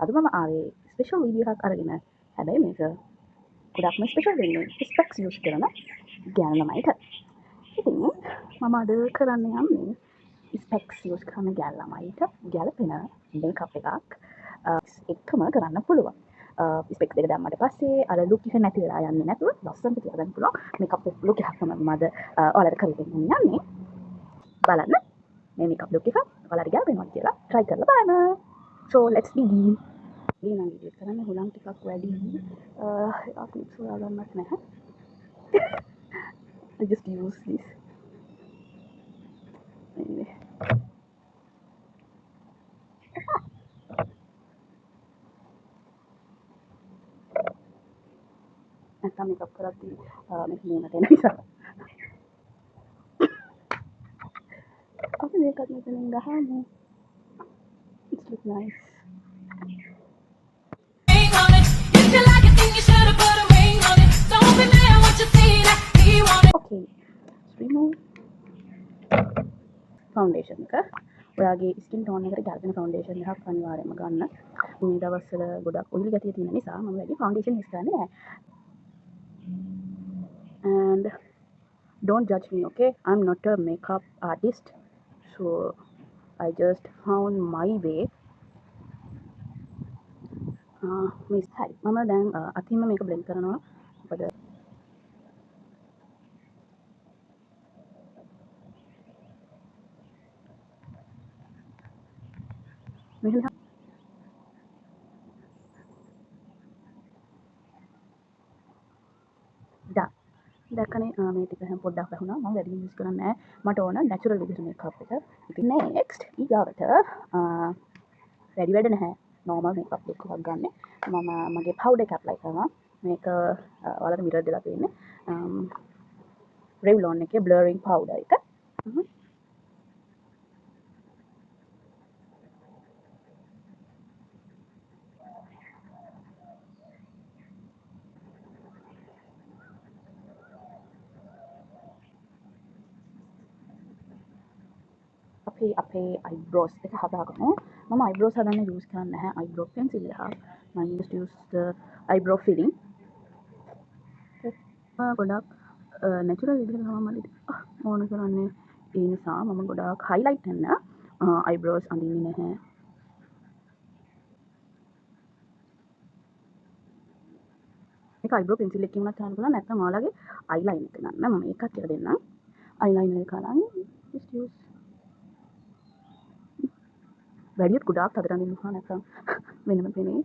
අද මම ආවේ ස්පෙෂල් වීඩියෝ එකක් අරගෙන. හැබැයි මේක ගොඩක්ම ස්පෙෂල් වෙන්නේ ස්පෙක්ස් යූස් කරන ගෑනු ළමයිට. ඉතින් මම අද කරන්න යන්නේ ස්පෙක්ස් යූස් කරන ගෑනු ළමයිට ගැළපෙන මේකප් එකක් එකම කරන්න පුළුවන්. ස්පෙක්ස් දෙක දැම්මට පස්සේ අර ලුක් එක නැති වෙලා යන්නේ නැතුව ලස්සනට තියාගන්න පුළුවන් මේකප් ලුක් එකක් තමයි මම අද ඔයාලට කරගෙන යන්නේ. බලන්න මේ මේකප් ලුක් එක ඔයාලට ගැළපෙනවද කියලා try කරලා බලන්න. So let's begin. Ini nanti karena hulang tika ready. Aku sudah banget nah. I just use this. Ini. Nanti makeup kerap di mungkin ada yang bisa. Aku makeup nya enggak hamu. It looks nice. Okay, remove foundation එක. ඔයාගේ skin tone එකට ගැලපෙන foundation එකක් අනිවාර්යයෙන්ම ගන්න. මේ දවස්වල ගොඩක් ඔයිලි ගතිය තියෙන නිසා මම වැඩි ෆවුන්ඩේෂන් යූස් කරන්නේ නැහැ. And don't judge me, okay? I'm not a makeup artist, so I just found my way. මේ හරි මම දැන් අතින්ම මේක බ්ලෙන්ඩ් කරනවා. මොකද මෙහෙම දැක්කනේ මේ ටික හැම පොඩ්ඩක් වැහුණා. මම වැඩි යූස් කරන්නේ නැහැ. මට ඕන නැචරල් විදිහට මේකප් එක. ඉතින් next ඊගාවට වැඩි වැඩ නැහැ. normal makeup look එකක් ගන්න. මම මගේ powder එක apply කරනවා. මේක ඔයාලට mirror දෙලා තියෙන්නේ. Revlon එකේ blurring powder එක. අපේ eyebrows එක හදාගමු. මම eyebrows හදන්න use කරන්නේ නැහැ eyebrow pencil එක. I just use the eyebrow filling. ගොඩක් natural විදිහට තමයි මම ඕන කරන්නේ. ඒ නිසා මම ගොඩක් highlight කරන eyebrows අඳින්නේ නැහැ. මේක eyebrow pencil එකකින් උනත් කරන්න පුළුවන්. නැත්නම් ඔයාලගේ eyeliner එක ගන්න. මම ඒකත් කියලා දෙන්නම්. eyeliner එක අරන් just use වැඩියත් ගොඩාක් හදට අඳින්න එපා නැත්නම් වෙනම පෙනේ.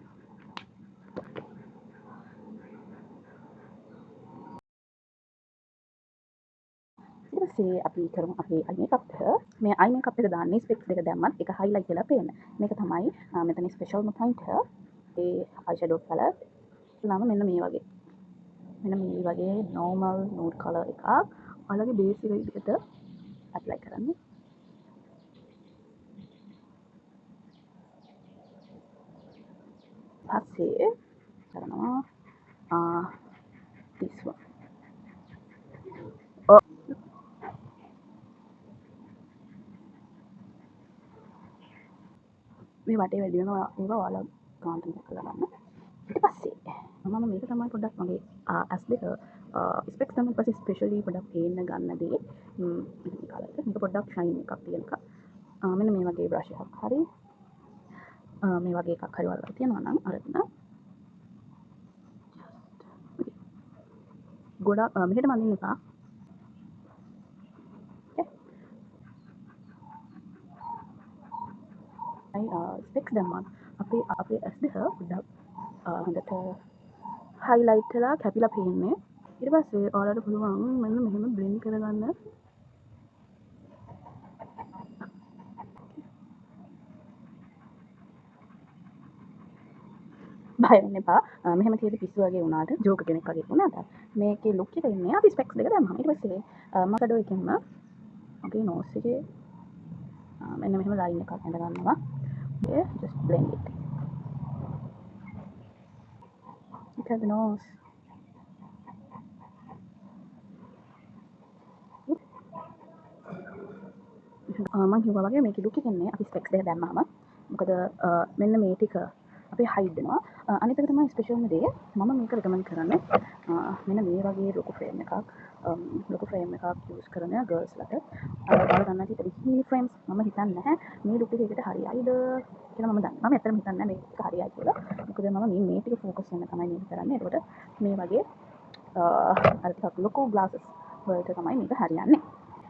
ඊට පස්සේ අපි කරමු අපේ eye makeup එක. මේ eye makeup එක දාන්නේ ස්පෙක්ස් දෙක දැම්මත් ඒක highlight වෙලා පේන්න. මේක තමයි මෙතන ස්පෙෂල්ම point එක. ඒ eyeshadow palette ළම මෙන්න මේ වගේ. මෙන්න මේ වගේ normal nude color එකක් ඔයාලගේ base එක විදිහට apply කරන්න. පස්සේ කරනවා this one. මේ වටේ වැඩි වෙනවා ඒවා ඔයාලා කාන්ට් එක කරලා ගන්න. ඊට පස්සේ මම මේක තමයි පොඩ්ඩක් මගේ ඇස් දෙක ස්පෙක්ස් තමයි පස්සේ ස්පෙෂලි පොඩ්ඩක් පේන්න ගන්න දේ. මේ කලර් එක මේක පොඩ්ඩක් ෂයින් එකක් තියෙන එක. මෙන්න මේ වගේ බ්‍රෂ් එකක් හරි මේ වගේ එකක් හරි වලලා තියෙනවා නම් අරගෙන ගොඩක් මෙහෙට මඳින්න එපා. ස්පෙක්ස් දැම්මත් අපේ ඇස් දෙක පොඩ්ඩක් හොඳට highlight වෙලා කැපිලා පේන්නේ. ඊට පස්සේ ඔයාලට පුළුවන් මෙන්න මෙහෙම blend කරගන්න. බය වෙන්න එපා. මෙහෙම තියෙදි පිස්සු වගේ වුණාට ජෝක කෙනෙක් වගේ වුණාට මේකේ ලුක් එක ඉන්නේ අපි ස්පෙක්ස් දෙක දැම්මම. ඊට පස්සේ මම ෂැඩෝ එකෙන්ම මගේ නෝස් එකේ මෙන්න මෙහෙම ලයින් එකක් ඇඳ ගන්නවා. Okay, just blend it. Look at the nose. මම කිව්වා වගේ මේකේ ලුක් එක ඉන්නේ අපි ස්පෙක්ස් දෙක දැම්මම. මොකද මෙන්න මේ ටික අපේ හයිඩ් වෙනවා. අනිත් එක තමයි ස්පෙෂල්ම දේ මම මේක රෙකමන්ඩ් කරන්නේ මෙන්න මේ වගේ ලොකු ෆ්‍රේම් එකක් යූස් කරන ගර්ල්ස්ලට. ඔයාලා දන්නා කීප ඩිස්නි ෆ්‍රේම්ස් මම හිතන්නේ නැහැ මේ ලුක් එකකට හරියයිද කියලා. මම දන්නේ මම ඇත්තටම හිතන්නේ නැහැ මේක හරියයි කියලා. මොකද මම මේ ටික ෆෝකස් වෙන තමයි මේක කරන්නේ. ඒකට මේ වගේ අර ටිකක් ලොකු ග්ලාසස් වලට තමයි මේක හරියන්නේ.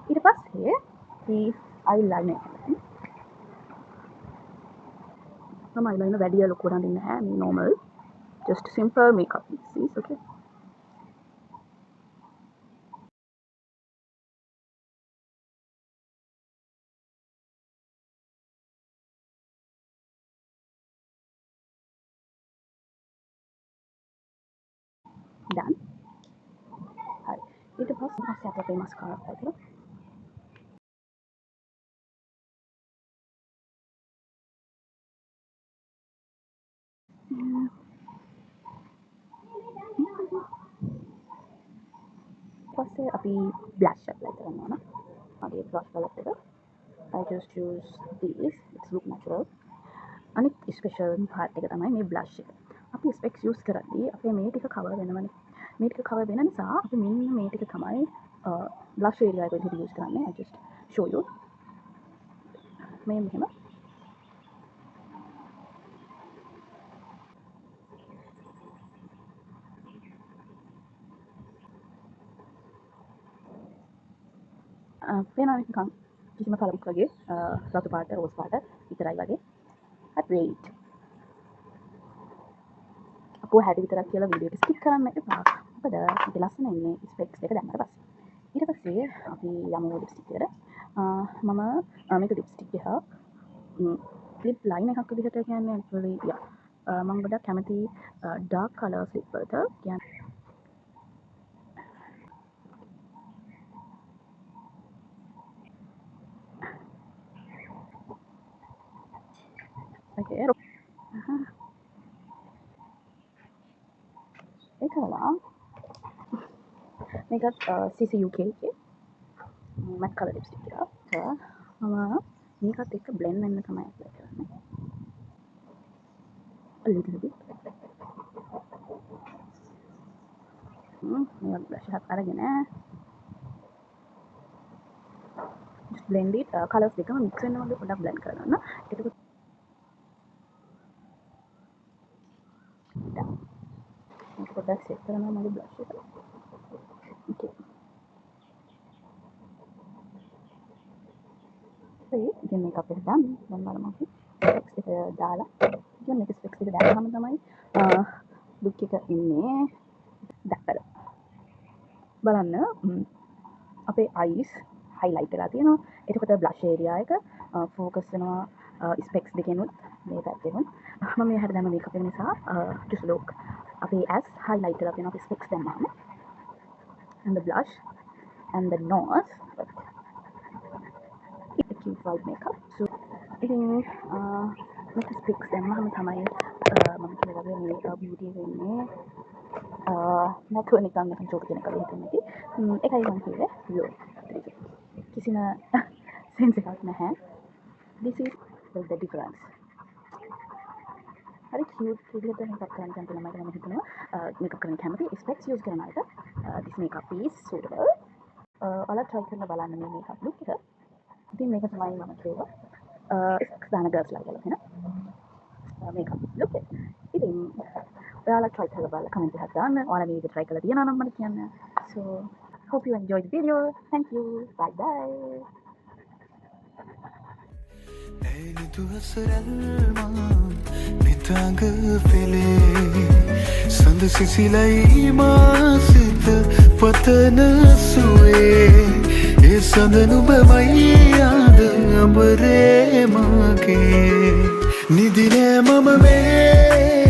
ඊට පස්සේ මේ අයිලයිනර් එක. මම අයිලයිනර් වැඩි ලොකු කරන්නේ නැහැ. මේ normal just simple makeup pieces. Okay. done. Hi. ඊට පස්සේ අපේ mascara apply කරලා පස්සේ අපි blush apply කරනවා. මගේ blush palette එක I just use this. It's look natural. අනිත් ස්පෙෂල් පාර්ට් එක තමයි මේ blush එක. අපි ස්පෙක්ස් යූස් කරද්දී අපේ මේ ටික කවර් වෙනවනේ. මේ ටික කවර් වෙන නිසා අපි මෙන්න මේ ටික තමයි blush area එක විදිහට යූස් කරන්නේ. I just show you. මේ මෙහෙම පේනවා නිකන් කිසිම කලරයක් වගේ රතු පාට රෝස් පාට විතරයි වගේ. හරි great. අපෝ හැටි විතරක් කියලා වීඩියෝ එක ස්කිප් කරන්න එපා. මොකද මේක ලස්සන ඉන්නේ ස්පෙක්ස් එක දැම්මට පස්සේ. ඊට පස්සේ අපි යමු ලිප්ස්ටික් එකට. මම මේක ලිප්ස්ටික් එක ලිප් ලයින් එකක් විදිහට කියන්නේ actually මම ගොඩක් කැමති ඩාර්ක් කලර්ස් ලිප් වලට කියන්නේ okay ඒකලා මේකත් CC UK එකේ matte color lipstick එක. මම මේකත් එක්ක blend වෙන්න තමයි apply කරන්නේ. a little bit. මේක brush එකක් අරගෙන just blend it. colors දෙකම mix වෙන්න වගේ පොඩ්ඩක් blend කරගන්න. එතකොට මේක පොඩ්ඩක් set කරනවා මගේ brush එක. okay. ඉතින් මේක අපිට done. දැන් බලමු අපි ස්පෙක්ස් එක දාලා. ඉතින් මේක ස්පෙක්ස් එක දාලාම තමයි ලුක් එක ඉන්නේ. දැක්කද? බලන්න අපේ අයිස් highlight වෙලා තියෙනවා. එතකොට blush area එක focus වෙනවා ස්පෙක්ස් දෙකෙනුත් මේ පැත්තෙනුත්. මම මේ හැට දැම්ම මේකප් එක නිසා just look අපේ as highlight වෙලා තියෙනවා අපේ ස්පෙක්ස් දැම්මම. and the blush and the nose. It's a cute white makeup. So ඉතින් මේක ස්පෙක්ස් දැම්මම තමයි මම කියලා වගේ මේ beauty වෙන්නේ. නැතුව නිකන් චෝටි කෙනෙක් වගේ හිතෙන්නේ. ඒකයි මම කිව්වේ yo කිසිම sense එකක් නැහැ. This is the difference. හරි cute විදිහට මේකප් කරන්න කැමති ළමයිට මම හිතනවා මේකප් කරන්න කැමති ස්පෙක්ස් යූස් කරන අයට this makeup is suitable. ඔයාලා try කරලා බලන්න මේ makeup look එක. ඉතින් මේක තමයි මම කියුවා ස්පෙක්ස් දාන ගර්ල්ස්ලා කියලා වෙන makeup look එක. ඉතින් ඔයාලා try කරලා බලලා comment එකක් දාන්න. ඔයාලා මේ විදිහට try කරලා තියෙනවා නම් මට කියන්න. So hope you enjoyed the video. Thank you. Bye bye. නිතඟ පෙළේ සඳ සිසිලයි මාසිත පතන සුවේ ඒ සඳ නුඹමයි ආද අඹරේ මගේ නිදිනේ මම මේ